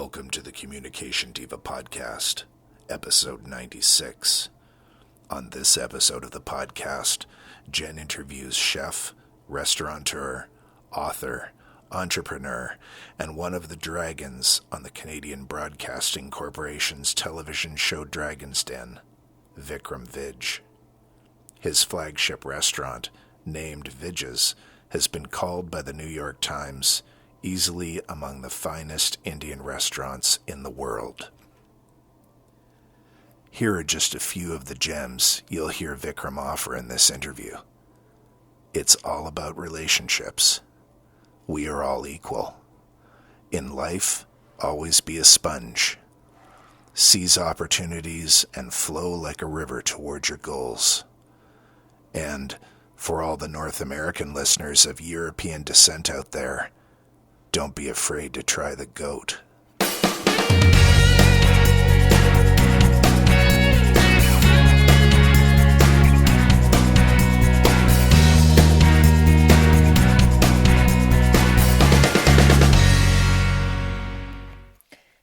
Welcome to the Communication Diva Podcast, episode 96. On this episode of the podcast, Jen interviews chef, restaurateur, author, entrepreneur, and one of the dragons on the Canadian Broadcasting Corporation's television show Dragon's Den, Vikram Vij. His flagship restaurant, named Vij's, has been called by the New York Times easily among the finest Indian restaurants in the world. Here are just a few of the gems you'll hear Vikram offer in this interview. It's all about relationships. We are all equal. In life, always be a sponge. Seize opportunities and flow like a river toward your goals. And for all the North American listeners of European descent out there, don't be afraid to try the goat.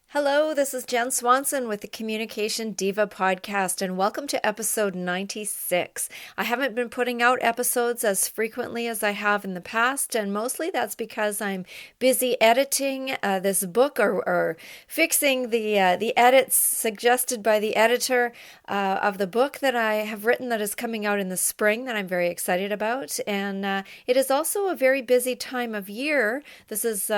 Hello, this is Jen Swanson with the Communication Diva Podcast, and welcome to episode 96. I haven't been putting out episodes as frequently as I have in the past, and mostly that's because I'm busy editing this book or fixing the edits suggested by the editor of the book that I have written that is coming out in the spring that I'm very excited about. And it is also a very busy time of year. This is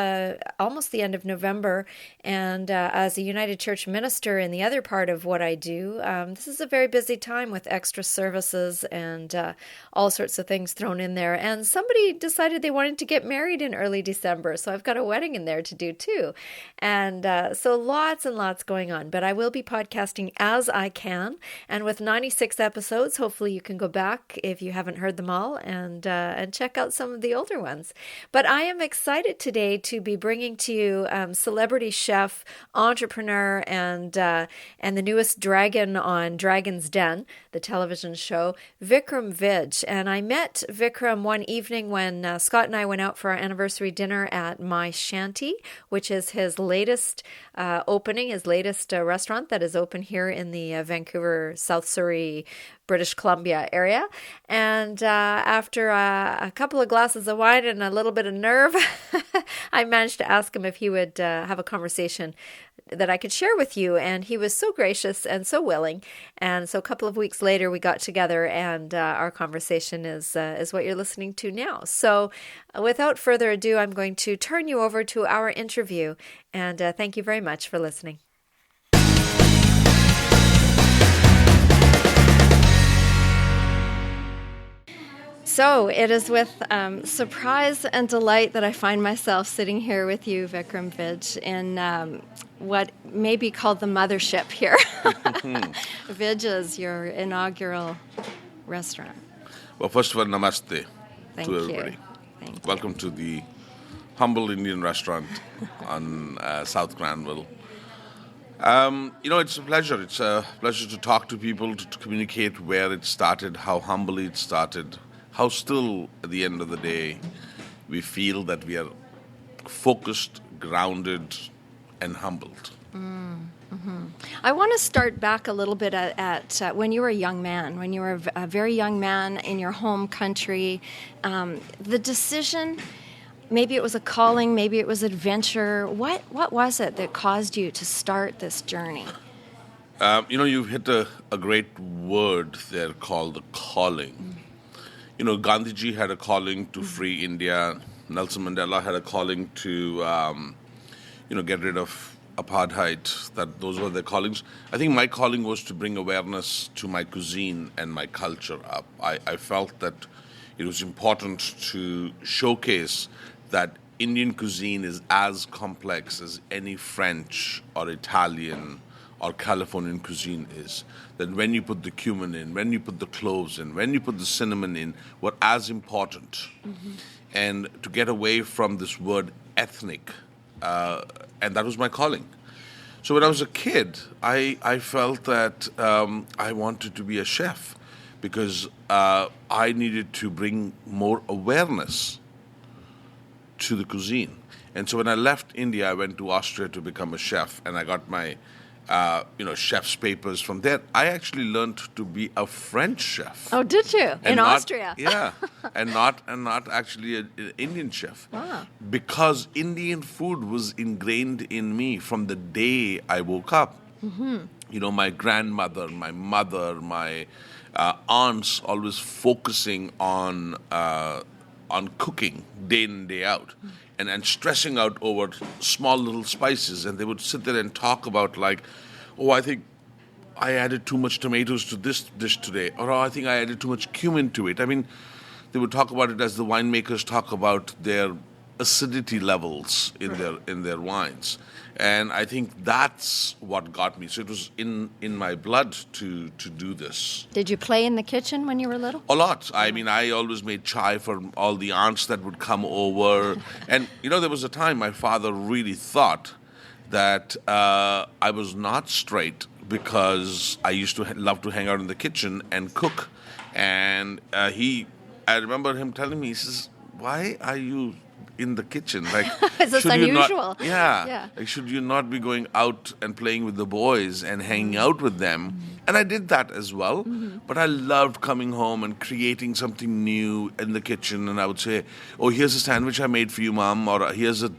almost the end of November, and as a United Church minister in the other part of what I do, this is a very busy time with extra services and all sorts of things thrown in there. And somebody decided they wanted to get married in early December, so I've got a wedding in there to do too. And so lots and lots going on. But I will be podcasting as I can. And with 96 episodes, hopefully you can go back if you haven't heard them all and check out some of the older ones. But I am excited today to be bringing to you celebrity chef, entrepreneur, and the newest dragon on Dragon's Den, the television show, Vikram Vij. And I met Vikram one evening when Scott and I went out for our anniversary dinner at My Shanty, which is his latest opening, his latest restaurant that is open here in the Vancouver, South Surrey, British Columbia area. And after a couple of glasses of wine and a little bit of nerve, I managed to ask him if he would have a conversation that I could share with you. And he was so gracious and so willing. And so a couple of weeks later, we got together, and our conversation is what you're listening to now. So without further ado, I'm going to turn you over to our interview. And thank you very much for listening. So it is with surprise and delight that I find myself sitting here with you, Vikram Vij, in what may be called the mothership here. Vij is your inaugural restaurant. Well, first of all, namaste Thank to everybody. Thank you. Welcome to the humble Indian restaurant on South Granville. It's a pleasure. It's a pleasure to talk to people, to communicate where it started, how humbly it started, how still, at the end of the day, we feel that we are focused, grounded, and humbled. Mm-hmm. I want to start back a little bit at when you were a young man, when you were a very young man in your home country. The decision, maybe it was a calling, maybe it was adventure. What was it that caused you to start this journey? You've hit a great word there called the calling. Gandhiji had a calling to free India. Nelson Mandela had a calling to, get rid of apartheid. Those were their callings. I think my calling was to bring awareness to my cuisine and my culture up. I felt that it was important to showcase that Indian cuisine is as complex as any French or Italian or Californian cuisine is. That when you put the cumin in, when you put the cloves in, when you put the cinnamon in, were as important. Mm-hmm. And to get away from this word ethnic, and that was my calling. So when I was a kid, I felt that I wanted to be a chef because I needed to bring more awareness to the cuisine. And so when I left India, I went to Austria to become a chef, and I got my, chef's papers from there. I actually learned to be a French chef. Oh, did you? In Austria? Yeah, and not actually an Indian chef. Wow. Because Indian food was ingrained in me from the day I woke up. Mm-hmm. My grandmother, my mother, my aunts always focusing on cooking day in and day out. And stressing out over small little spices. And they would sit there and talk about like, oh, I think I added too much tomatoes to this dish today. Or oh, I think I added too much cumin to it. I mean, they would talk about it as the winemakers talk about their acidity levels in their wines. And I think that's what got me. So it was in my blood to do this. Did you play in the kitchen when you were little? A lot. I mean, I always made chai for all the aunts that would come over. And, there was a time my father really thought that I was not straight because I used to love to hang out in the kitchen and cook. And I remember him telling me, he says, why are you in the kitchen? Like, is this unusual? Yeah. Like, should you not be going out and playing with the boys and hanging out with them? Mm-hmm. And I did that as well. Mm-hmm. But I loved coming home and creating something new in the kitchen. And I would say, oh, here's a sandwich I made for you, Mom. Or here's a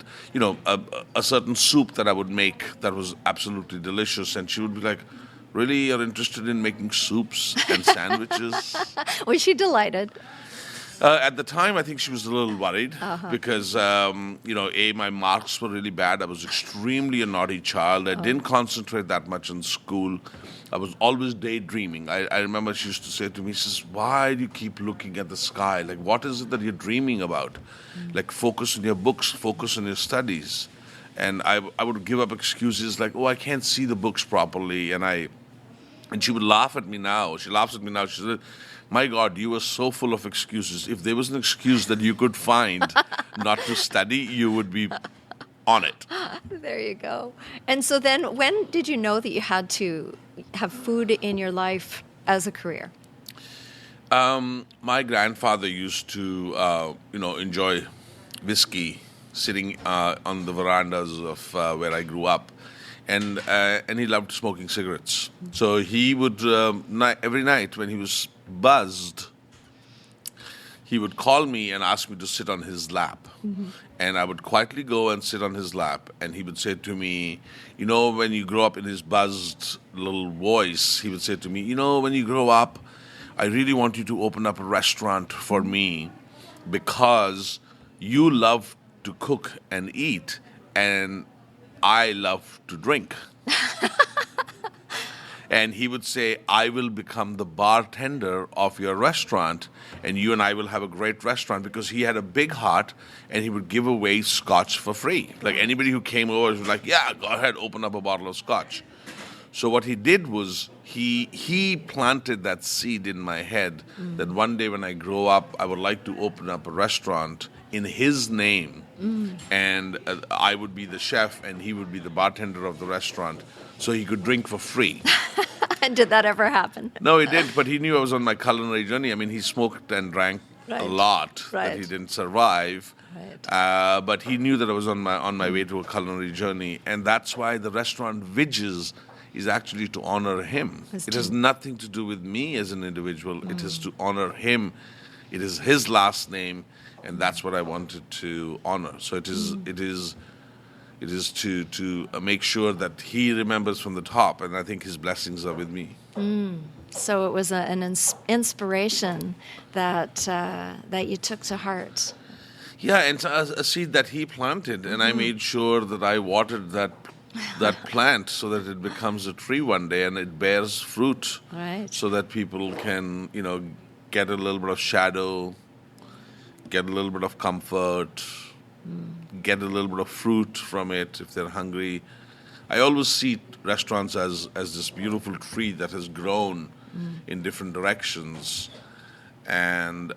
certain soup that I would make that was absolutely delicious. And she would be like, really, you're interested in making soups and sandwiches? Was she delighted? At the time, I think she was a little worried because, my marks were really bad. I was extremely a naughty child. I didn't concentrate that much in school. I was always daydreaming. I remember she used to say to me, she says, why do you keep looking at the sky? Like, what is it that you're dreaming about? Like, focus on your books, focus on your studies. And I would give up excuses like, oh, I can't see the books properly. And she would laugh at me now. She laughs at me now. She said, my God, you were so full of excuses. If there was an excuse that you could find not to study, you would be on it. There you go. And so then when did you know that you had to have food in your life as a career? My grandfather used to, enjoy whiskey sitting on the verandas of where I grew up. And he loved smoking cigarettes. So he would, every night when he was buzzed, he would call me and ask me to sit on his lap. Mm-hmm. And I would quietly go and sit on his lap. And he would say to me, when you grow up, in his buzzed little voice, he would say to me, when you grow up, I really want you to open up a restaurant for me because you love to cook and eat, and I love to drink. And he would say, I will become the bartender of your restaurant, and you and I will have a great restaurant, because he had a big heart, and he would give away scotch for free. Like, anybody who came over was like, yeah, go ahead, open up a bottle of scotch. So what he did was he planted that seed in my head that one day when I grow up, I would like to open up a restaurant in his name. And I would be the chef and he would be the bartender of the restaurant, so he could drink for free. And did that ever happen? No, he didn't, but he knew I was on my culinary journey. I mean, he smoked and drank a lot that he didn't survive. Right. But he knew that I was on my way to a culinary journey, and that's why the restaurant Vij's is actually to honor him. It has nothing to do with me as an individual. It is to honor him. It is his last name, and that's what I wanted to honor. So it is to make sure that he remembers from the top, and I think his blessings are with me. So it was an inspiration that you took to heart. Yeah, and a seed that he planted, and I made sure that I watered that plant so that it becomes a tree one day and it bears fruit. Right. So that people can, get a little bit of shadow, get a little bit of comfort, get a little bit of fruit from it if they're hungry. I always see restaurants as this beautiful tree that has grown in different directions, and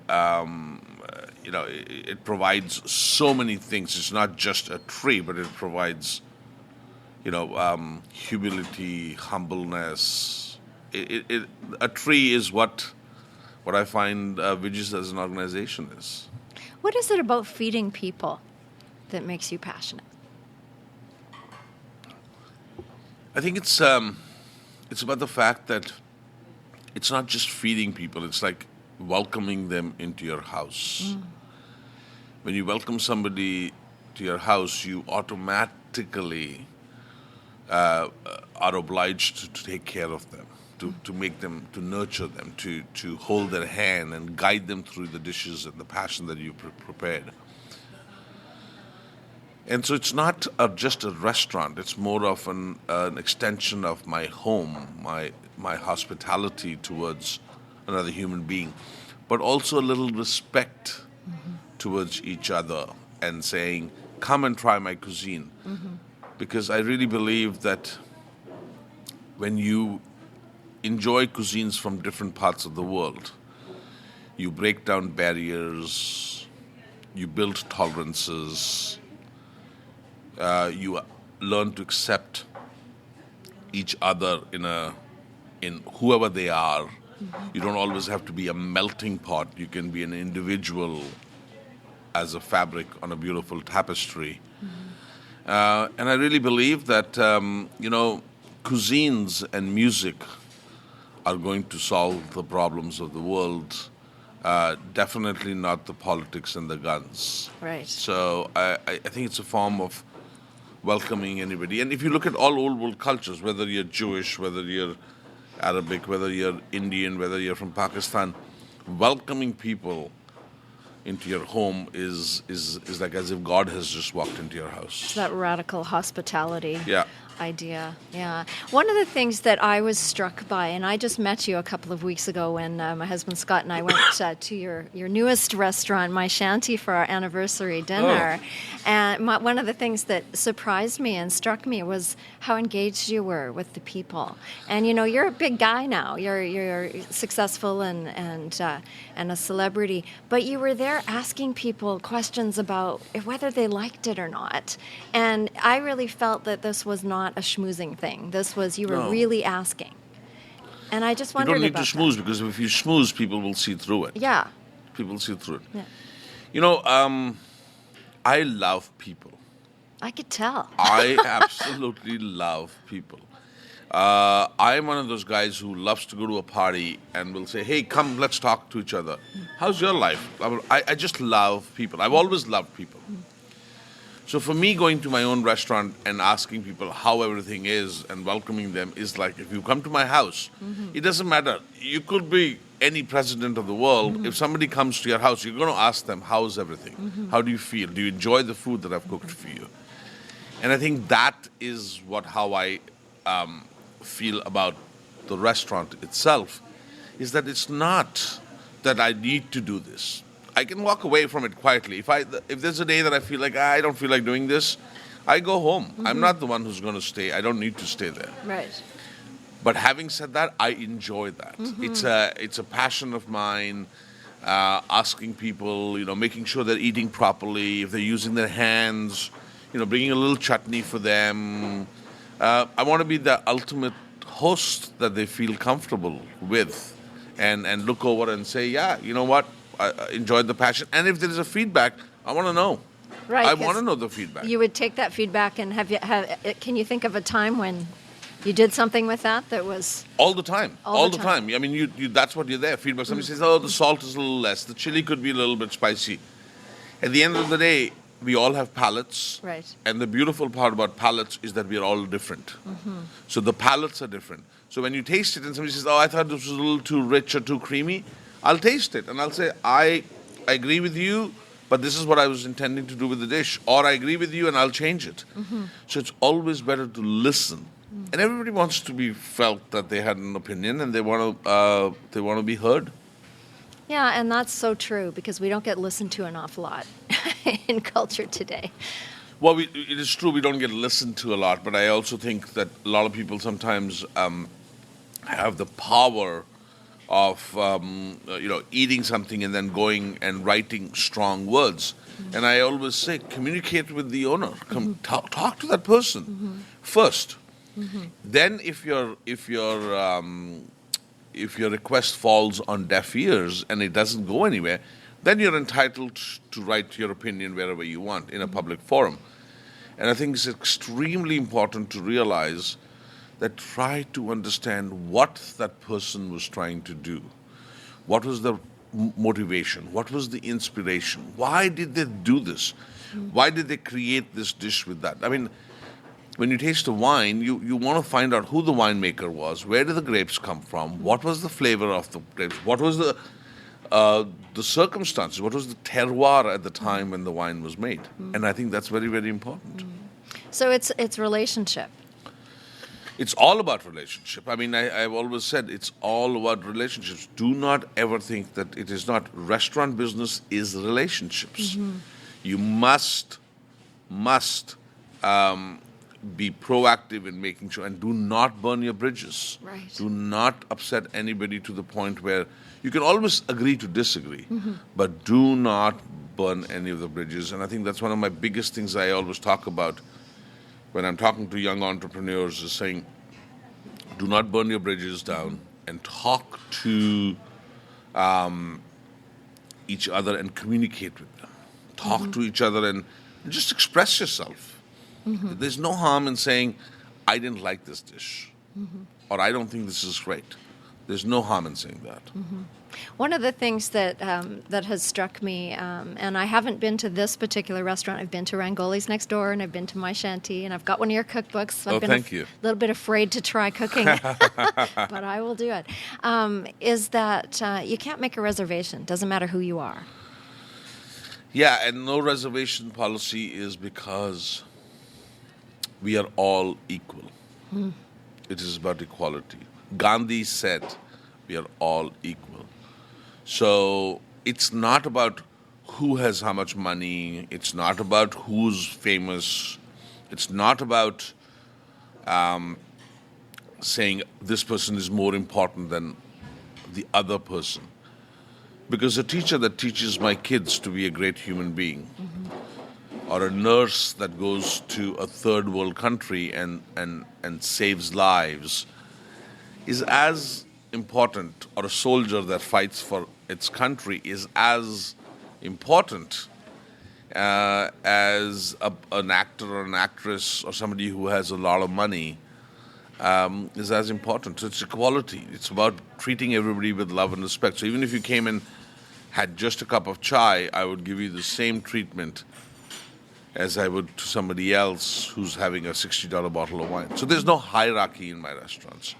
it provides so many things. It's not just a tree, but it provides humility, humbleness. A tree is what I find Vij's as an organization is. What is it about feeding people that makes you passionate? I think it's about the fact that it's not just feeding people, it's like welcoming them into your house. When you welcome somebody to your house, you automatically are obliged to take care of them, to make them, to nurture them, to hold their hand and guide them through the dishes and the passion that you prepared. And so it's not just a restaurant, it's more of an extension of my home, my hospitality towards another human being, but also a little respect towards each other and saying, come and try my cuisine. Because I really believe that when you enjoy cuisines from different parts of the world, you break down barriers, you build tolerances, you learn to accept each other in whoever they are. You don't always have to be a melting pot. You can be an individual as a fabric on a beautiful tapestry. And I really believe that, cuisines and music are going to solve the problems of the world. Definitely not the politics and the guns. Right. So I think it's a form of welcoming anybody. And if you look at all old world cultures, whether you're Jewish, whether you're Arabic, whether you're Indian, whether you're from Pakistan, welcoming people into your home is like as if God has just walked into your house. It's that radical hospitality. Yeah. Idea. Yeah. One of the things that I was struck by, and I just met you a couple of weeks ago when my husband Scott and I went to your newest restaurant, My Shanty, for our anniversary dinner. And one of the things that surprised me and struck me was how engaged you were with the people. And you're a big guy now. You're successful and a celebrity, but you were there asking people questions about whether they liked it or not. And I really felt that this was not a schmoozing thing. This was, you were really asking. And I just wondered about that. You don't need to schmooze, because if you schmooze, people will see through it. Yeah. People see through it. Yeah. I love people. I could tell. I absolutely love people. I'm one of those guys who loves to go to a party and will say, hey, come, let's talk to each other. How's your life? I just love people. I've always loved people. So for me, going to my own restaurant and asking people how everything is and welcoming them is like, if you come to my house, it doesn't matter. You could be any president of the world. If somebody comes to your house, you're going to ask them, how's everything? How do you feel? Do you enjoy the food that I've cooked for you? And I think that is how I feel about the restaurant itself, is that it's not that I need to do this. I can walk away from it quietly. If there's a day that I feel like I don't feel like doing this, I go home. I'm not the one who's going to stay. I don't need to stay there. Right. But having said that, I enjoy that. It's a passion of mine. Asking people, making sure they're eating properly, if they're using their hands, bringing a little chutney for them. I want to be the ultimate host that they feel comfortable with, and look over and say, yeah, you know what? I enjoyed the passion. And if there is a feedback, I want to know. Right. I want to know the feedback. You would take that feedback, and can you think of a time when you did something with that was... All the time. All the time. I mean, you that's what you're there. Feedback. Somebody says, oh, the salt is a little less. The chili could be a little bit spicy. At the end of the day, we all have palates. Right. And the beautiful part about palates is that we are all different. So the palates are different. So when you taste it and somebody says, oh, I thought this was a little too rich or too creamy, I'll taste it and I'll say, I agree with you, but this is what I was intending to do with the dish. Or I agree with you and I'll change it. So it's always better to listen. And everybody wants to be felt that they had an opinion and they want to be heard. Yeah, and that's so true, because we don't get listened to an awful lot in culture today. Well, it is true we don't get listened to a lot, but I also think that a lot of people sometimes have the power of eating something and then going and writing strong words. And I always say, communicate with the owner. Talk to that person first. Then if your request falls on deaf ears and it doesn't go anywhere, then you're entitled to write your opinion wherever you want in a public forum. And I think it's extremely important to realize that try to understand what that person was trying to do. What was the motivation? What was the inspiration? Why did they do this? Why did they create this dish with that? I mean, when you taste a wine, you want to find out who the winemaker was, where did the grapes come from, what was the flavor of the grapes, what was the circumstances, what was the terroir at the time when the wine was made. And I think that's very, very important. So it's relationship. It's all about relationship. I mean, I've always said it's all about relationships. Do not ever think that it is not. Restaurant business is relationships. You must be proactive in making sure, and do not burn your bridges. Right. Do not upset anybody to the point where you can always agree to disagree, but do not burn any of the bridges. And I think that's one of my biggest things I always talk about when I'm talking to young entrepreneurs, is saying, do not burn your bridges down, and talk to each other and communicate with them. Talk to each other and just express yourself. There's no harm in saying, I didn't like this dish, or I don't think this is great. There's no harm in saying that. One of the things that that has struck me, and I haven't been to this particular restaurant. I've been to Rangoli's next door, and I've been to My Shanty, and I've got one of your cookbooks. So I've been thank you. A little bit afraid to try cooking, but I will do it. Is that you can't make a reservation. Doesn't matter who you are. Yeah, and no reservation policy is because we are all equal. It is about equality. Gandhi said we are all equal. So it's not about who has how much money. It's not about who's famous. It's not about saying this person is more important than the other person. Because a teacher that teaches my kids to be a great human being, or a nurse that goes to a third world country and saves lives, is as important, or a soldier that fights for its country is as important as an actor or an actress or somebody who has a lot of money, is as important. So it's equality. It's about treating everybody with love and respect. So even if you came and had just a cup of chai, I would give you the same treatment as I would to somebody else who's having a $60 bottle of wine. So there's no hierarchy in my restaurants.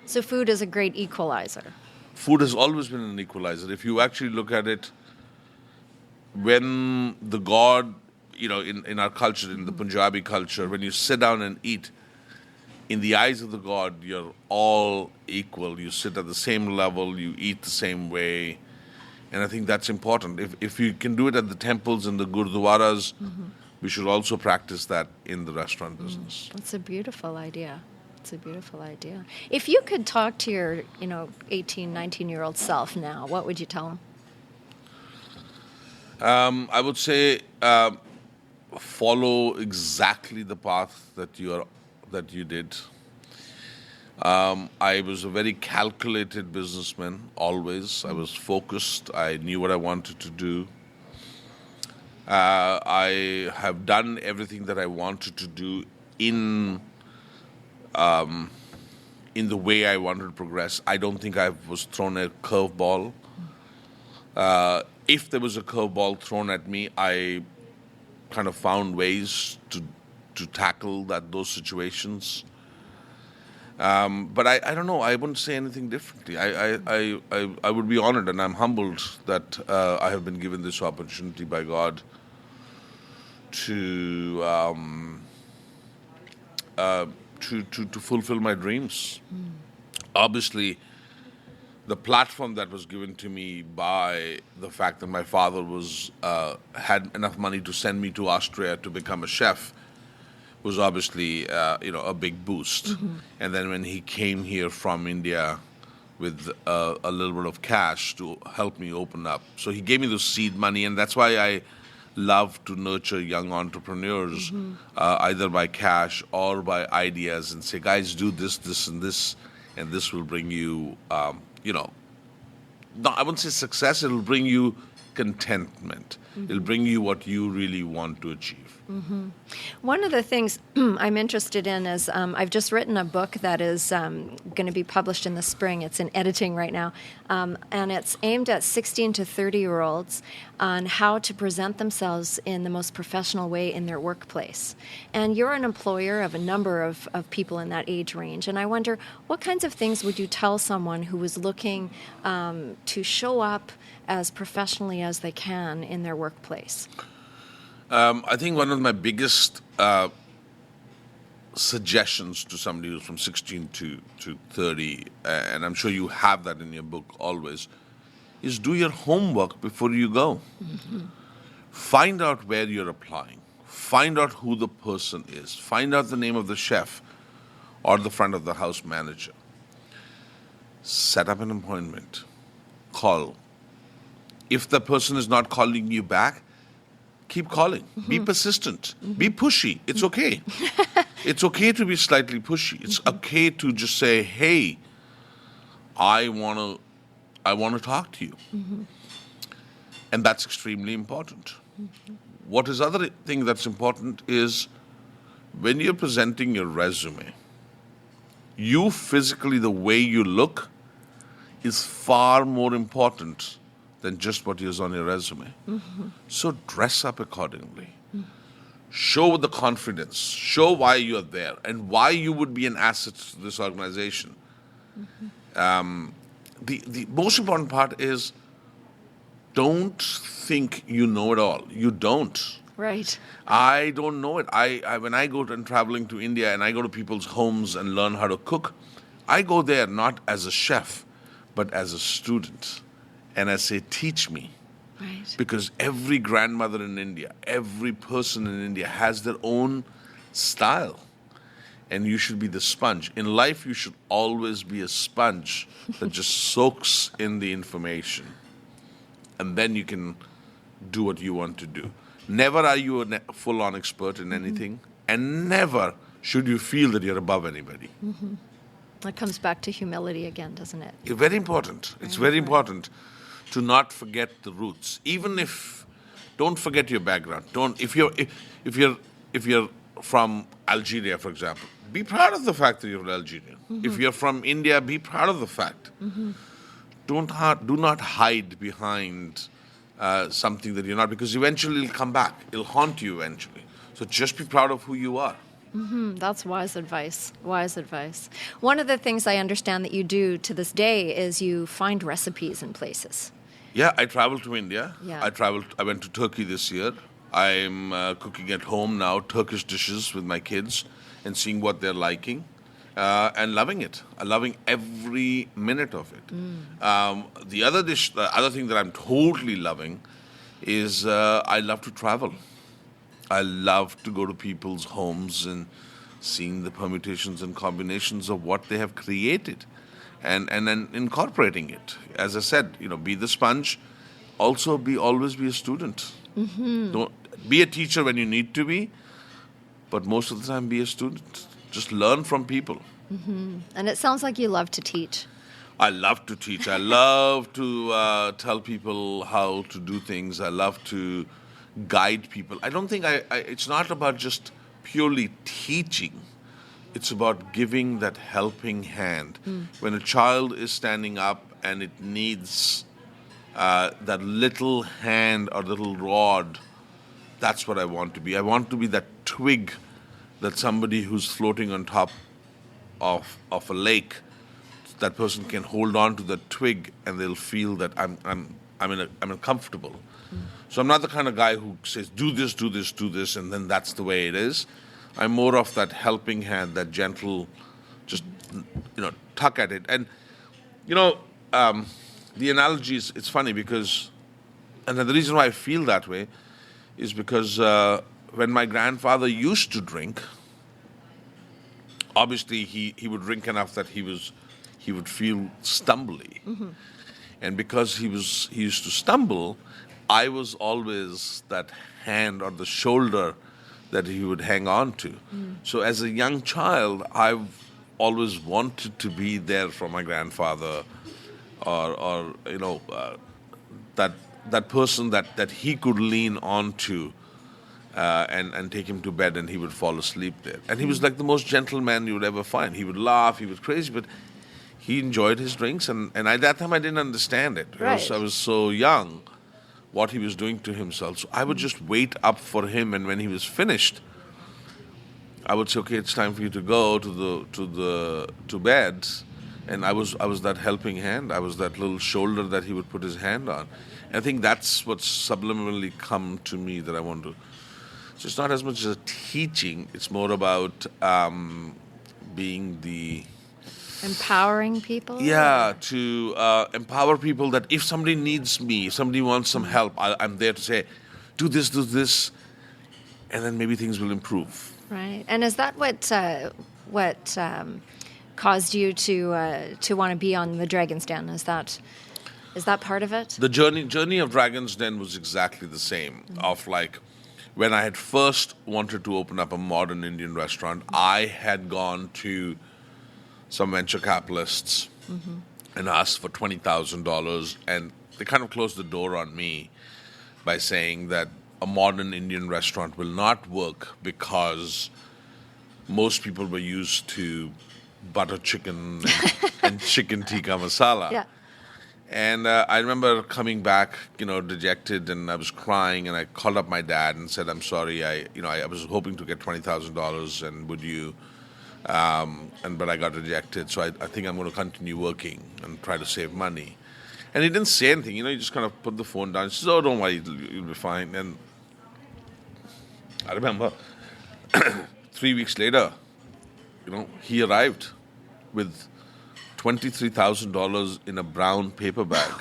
So food is a great equalizer. Food has always been an equalizer. If you actually look at it, when the god, in our culture, in the Punjabi culture, when you sit down and eat, in the eyes of the god, you're all equal. You sit at the same level, you eat the same way. And I think that's important. If you can do it at the temples and the gurdwaras, we should also practice that in the restaurant business. That's a beautiful idea. It's a beautiful idea. If you could talk to your, 18, 19-year-old self now, what would you tell him? I would say follow exactly the path that you did. I was a very calculated businessman, always. I was focused. I knew what I wanted to do. I have done everything that I wanted to do in the way I wanted to progress. I don't think I was thrown a curveball. If there was a curveball thrown at me, I kind of found ways to tackle those situations. But I don't know. I wouldn't say anything differently. I would be honored, and I'm humbled that I have been given this opportunity by God to fulfill my dreams. Obviously, the platform that was given to me by the fact that my father had enough money to send me to Austria to become a chef was obviously a big boost. And then when he came here from India with a little bit of cash to help me open up, so he gave me the seed money, and that's why I love to nurture young entrepreneurs, either by cash or by ideas, and say, guys, do this, this, and this will bring you, no, I wouldn't say success. It'll bring you contentment. It'll bring you what you really want to achieve. One of the things I'm interested in is I've just written a book that is going to be published in the spring. It's in editing right now. And it's aimed at 16 to 30-year-olds on how to present themselves in the most professional way in their workplace. And you're an employer of a number of people in that age range. And I wonder, what kinds of things would you tell someone who was looking to show up as professionally as they can in their workplace? I think one of my biggest suggestions to somebody who's from 16 to 30, and I'm sure you have that in your book always, is do your homework before you go. Find out where you're applying. Find out who the person is. Find out the name of the chef or the front of the house manager. Set up an appointment. Call. If the person is not calling you back, keep calling. Be persistent. Be pushy. It's okay. It's okay to be slightly pushy. It's okay to just say, hey, I want to talk to you. And that's extremely important. What is other thing that's important is when you're presenting your resume, you physically, the way you look is far more important than just what is on your resume. So dress up accordingly. Show the confidence. Show why you're there and why you would be an asset to this organization. The most important part is don't think you know it all. You don't. Right. I don't know it. I when I go and traveling to India and I go to people's homes and learn how to cook, I go there not as a chef, but as a student. And I say, teach me. Right. Because every grandmother in India, every person in India has their own style. And you should be the sponge. In life, you should always be a sponge that just soaks in the information. And then you can do what you want to do. Never are you a full-on expert in anything. And never should you feel that you're above anybody. That comes back to humility again, doesn't it? It's very important. It's very important to not forget the roots. Even if, don't forget your background. If you're from Algeria, for example, be proud of the fact that you're Algerian. If you're from India, be proud of the fact. Do not hide behind something that you're not, because eventually it'll come back. It'll haunt you eventually. So just be proud of who you are. That's wise advice. Wise advice. One of the things I understand that you do to this day is you find recipes in places. Yeah, I traveled to India. Yeah. I went to Turkey this year. I'm cooking at home now, Turkish dishes with my kids and seeing what they're liking and loving it. Loving every minute of it. The other thing that I'm totally loving is I love to travel. I love to go to people's homes and seeing the permutations and combinations of what they have created and then incorporating it. As I said, be the sponge. Also, always be a student. Don't be a teacher when you need to be, but most of the time be a student. Just learn from people. And it sounds like you love to teach. I love to teach. I love to tell people how to do things. I love to guide people. I don't think it's not about just purely teaching. It's about giving that helping hand. When a child is standing up and it needs that little hand or little rod, that's what I want to be. I want to be that twig that somebody who's floating on top of a lake, that person can hold on to the twig and they'll feel that I'm comfortable. So I'm not the kind of guy who says, do this, do this, do this, and then that's the way it is. I'm more of that helping hand, that gentle, just, tuck at it. And, the analogy is, it's funny because, and the reason why I feel that way is because when my grandfather used to drink, obviously he would drink enough that he would feel stumbly. And because he used to stumble, I was always that hand or the shoulder that he would hang on to. So as a young child, I've always wanted to be there for my grandfather, or that that person that he could lean on to and take him to bed, and he would fall asleep there. And he was like the most gentle man you would ever find. He would laugh, he was crazy, but he enjoyed his drinks, and at that time I didn't understand it. Right. I was so young, what he was doing to himself. So I would just wait up for him, and when he was finished, I would say, okay, it's time for you to go to bed. And I was that helping hand. I was that little shoulder that he would put his hand on. And I think that's what's subliminally come to me that I want to. So it's not as much as a teaching. It's more about being the empowering people. Yeah, to empower people that if somebody needs me, if somebody wants some help, I'm there to say, do this, and then maybe things will improve. Right. And is that what caused you to want to be on the Dragon's Den? Is that part of it? The journey of Dragon's Den was exactly the same. Of like, when I had first wanted to open up a modern Indian restaurant, I had gone to some venture capitalists and asked for $20,000, and they kind of closed the door on me by saying that a modern Indian restaurant will not work because most people were used to butter chicken and chicken tikka masala. Yeah. And I remember coming back, dejected, and I was crying, and I called up my dad and said, "I'm sorry, I was hoping to get $20,000, and would you?" But I got rejected, so I think I'm going to continue working and try to save money. And he didn't say anything, he just kind of put the phone down. He says, "Oh, don't worry, you'll be fine." And I remember 3 weeks later, he arrived with $23,000 in a brown paper bag.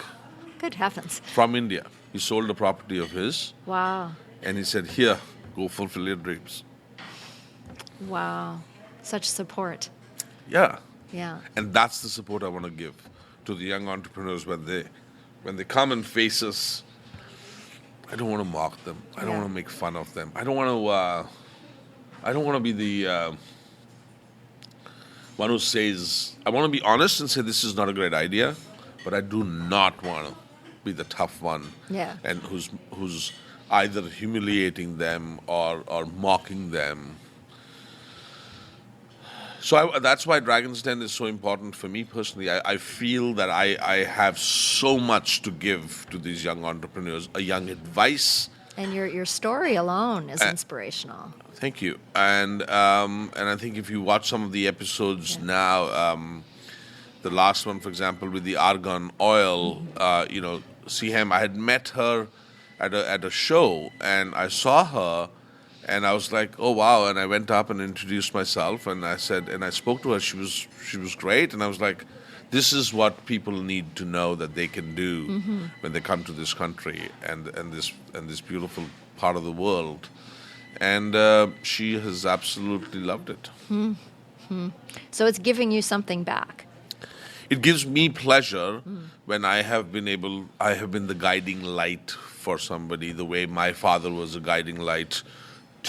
Good heavens. From India. He sold a property of his. Wow. And he said, "Here, go fulfill your dreams." Wow. Such support. Yeah. Yeah. And that's the support I want to give to the young entrepreneurs when they come and face us. I don't want to mock them. I don't want to make fun of them. I don't want to be the one who says, I want to be honest and say this is not a great idea, but I do not want to be the tough one. Yeah. And who's either humiliating them or mocking them. So that's why Dragon's Den is so important for me personally. I feel that I have so much to give to these young entrepreneurs, a young advice. And your story alone is inspirational. Thank you. And I think if you watch some of the episodes now, the last one, for example, with the argan oil, Siham, I had met her at a show, and I saw her, and I was like, oh wow! And I went up and introduced myself, and I said, and I spoke to her. She was great, and I was like, this is what people need to know that they can do when they come to this country and this beautiful part of the world. And she has absolutely loved it. So it's giving you something back. It gives me pleasure when I have been the guiding light for somebody, the way my father was a guiding light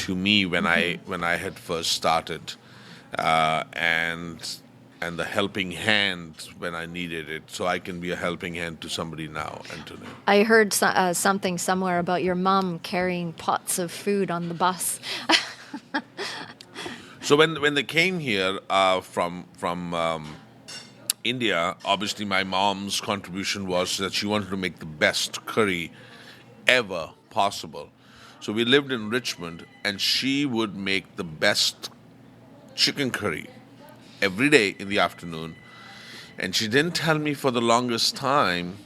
to me when I had first started, and the helping hand when I needed it, so I can be a helping hand to somebody now and today. I heard something somewhere about your mom carrying pots of food on the bus. So when they came here from India, obviously my mom's contribution was that she wanted to make the best curry ever possible. So we lived in Richmond, and she would make the best chicken curry every day in the afternoon. And she didn't tell me for the longest time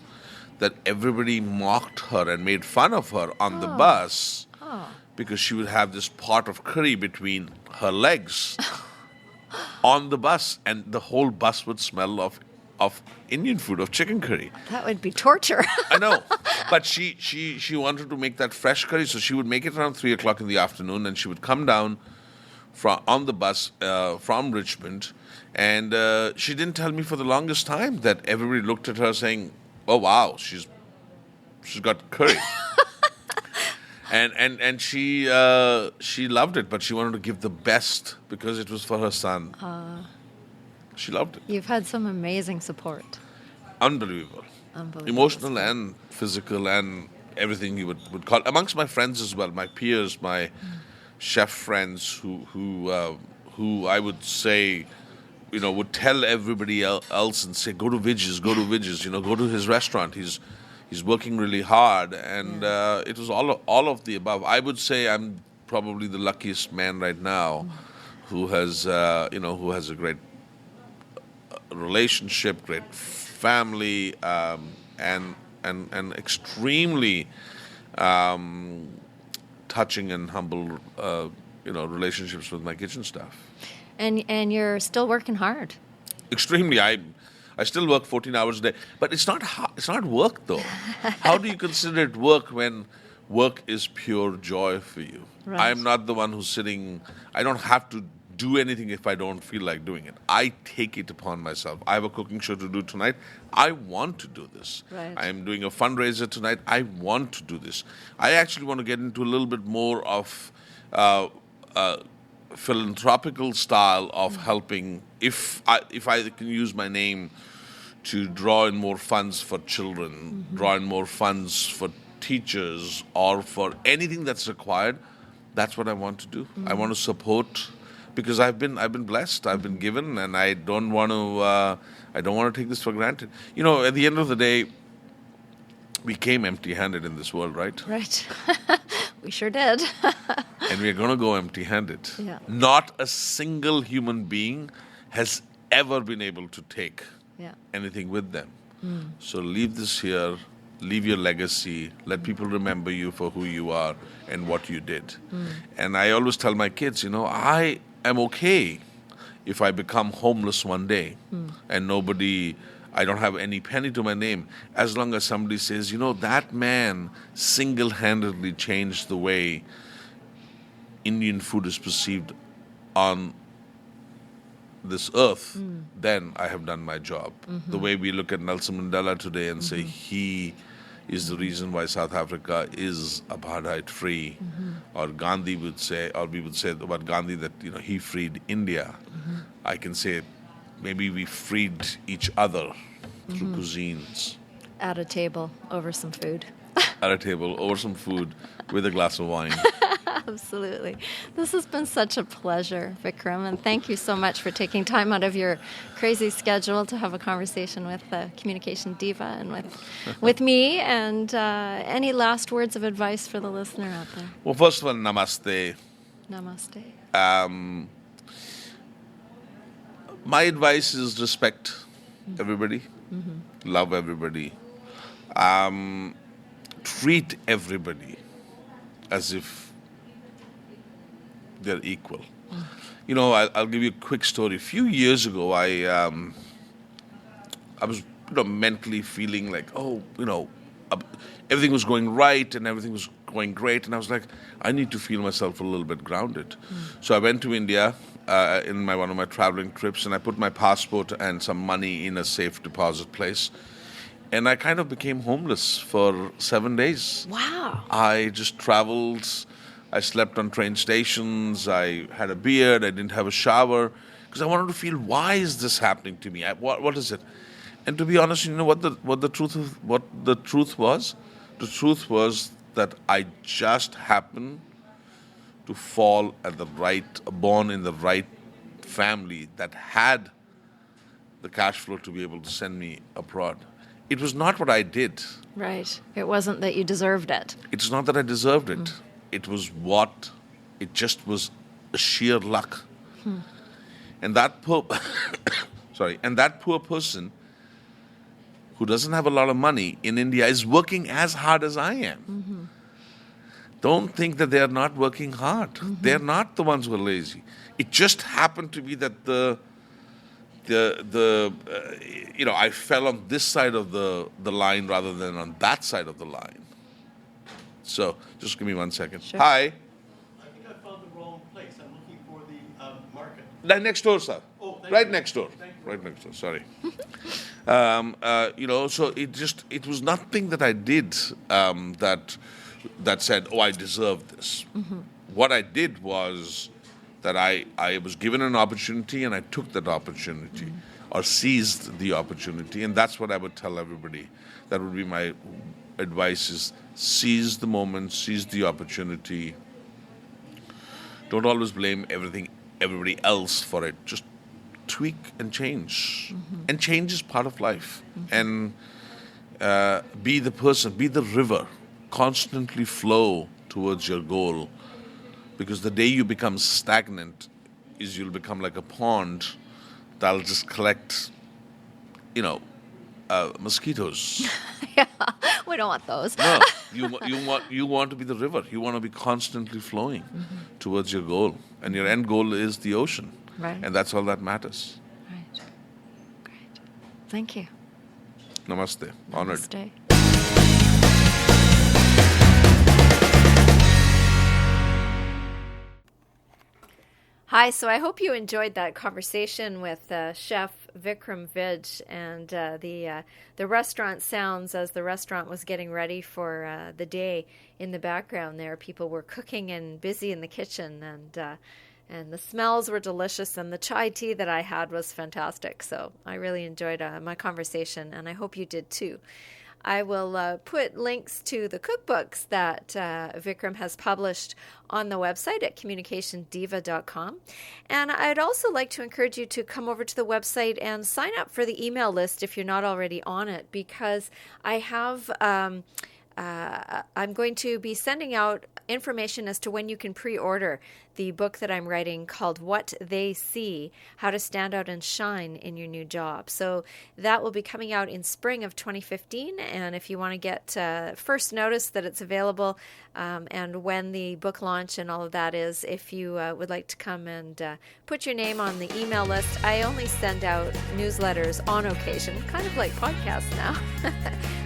that everybody mocked her and made fun of her on the bus because she would have this pot of curry between her legs on the bus, and the whole bus would smell of Indian food, of chicken curry. That would be torture. I know. But she wanted to make that fresh curry, so she would make it around 3 o'clock in the afternoon, and she would come down on the bus from Richmond, and she didn't tell me for the longest time that everybody looked at her saying, "Oh wow, she's got curry." and she loved it, but she wanted to give the best because it was for her son. She loved it. You've had some amazing support. Unbelievable. Emotional and physical and everything you would call. Amongst my friends as well, my peers, my chef friends who I would say, would tell everybody else and say, go to Vij's, go to his restaurant. He's working really hard, and it was all of the above. I would say I'm probably the luckiest man right now who has a great relationship, great family, and extremely touching and humble, relationships with my kitchen staff. And you're still working hard. Extremely. I still work 14 hours a day, but it's not work though. How do you consider it work when work is pure joy for you? Right. I'm not the one who's sitting. I don't have to do anything if I don't feel like doing it. I take it upon myself. I have a cooking show to do tonight. I want to do this. Right. I am doing a fundraiser tonight. I want to do this. I actually want to get into a little bit more of philanthropical style of helping. If I can use my name to draw in more funds for children, draw in more funds for teachers, or for anything that's required, that's what I want to do. I want to support, because I've been blessed, I've been given, and I don't want to take this for granted. At the end of the day, we came empty-handed in this world, right? Right. We sure did. And we're going to go empty-handed. Yeah. Not a single human being has ever been able to take anything with them. So leave this here, leave your legacy, let people remember you for who you are and what you did. And I always tell my kids, I am okay if I become homeless one day and I don't have any penny to my name, as long as somebody says, that man single-handedly changed the way Indian food is perceived on this earth, then I have done my job. The way we look at Nelson Mandela today and say he is the reason why South Africa is apartheid-free, or Gandhi would say, or we would say about Gandhi that he freed India. I can say maybe we freed each other through cuisines. At a table over some food. At a table over some food with a glass of wine. Absolutely. This has been such a pleasure, Vikram, and thank you so much for taking time out of your crazy schedule to have a conversation with the communication diva and with me. And any last words of advice for the listener out there? Well, first of all, namaste. Namaste. My advice is respect everybody, love everybody, treat everybody as if they're equal. I'll give you a quick story. A few years ago, I was mentally feeling like, everything was going right and everything was going great, and I was like, I need to feel myself a little bit grounded. So I went to India in one of my traveling trips, and I put my passport and some money in a safe deposit place, and I kind of became homeless for 7 days. Wow. I just traveled. I slept on train stations. I had a beard. I didn't have a shower because I wanted to feel, why is this happening to me? What is it? And to be honest, what the truth was? The truth was that I just happened to fall born in the right family that had the cash flow to be able to send me abroad. It was not what I did. Right. It wasn't that you deserved it. It's not that I deserved it. It just was a sheer luck. And that poor person who doesn't have a lot of money in India is working as hard as I am. Don't think that they are not working hard. They're not the ones who are lazy. It just happened to be that I fell on this side of the line rather than on that side of the line. So just give me 1 second. Sure. Hi. I think I found the wrong place. I'm looking for the market. Right next door, sir. Oh, thank right you. next door. Thank you. Right next door. Sorry. So it was nothing that I did that said, oh, I deserve this. What I did was that I was given an opportunity and I took that opportunity or seized the opportunity. And that's what I would tell everybody. That would be my advice is seize the moment, seize the opportunity. Don't always blame everybody else for it. Just tweak and change. And change is part of life. And be the person, be the river. Constantly flow towards your goal. Because the day you become stagnant is you'll become like a pond that'll just collect, mosquitoes. Yeah, we don't want those. No, you want to be the river. You want to be constantly flowing towards your goal. And your end goal is the ocean. Right. And that's all that matters. Right. Great. Thank you. Namaste. Honored. Namaste. Hi, so I hope you enjoyed that conversation with Chef Vikram Vij and the restaurant sounds as the restaurant was getting ready for the day. In the background there, people were cooking and busy in the kitchen, and the smells were delicious, and the chai tea that I had was fantastic. So I really enjoyed my conversation, and I hope you did too. I will put links to the cookbooks that Vikram has published on the website at communicationdiva.com. And I'd also like to encourage you to come over to the website and sign up for the email list if you're not already on it, because I have... I'm going to be sending out information as to when you can pre-order the book that I'm writing called What They See, How to Stand Out and Shine in Your New Job. So that will be coming out in spring of 2015. And if you want to get first notice that it's available and when the book launch and all of that is, if you would like to come and put your name on the email list, I only send out newsletters on occasion, kind of like podcasts now.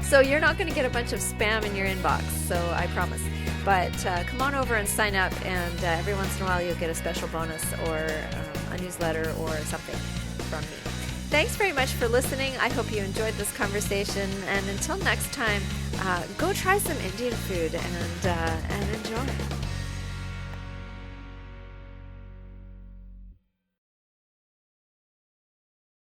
So you're not going to get a bunch of spam in your inbox, so I promise. But come on over and sign up, and every once in a while you'll get a special bonus or a newsletter or something from me. Thanks very much for listening. I hope you enjoyed this conversation, and until next time, go try some Indian food and enjoy.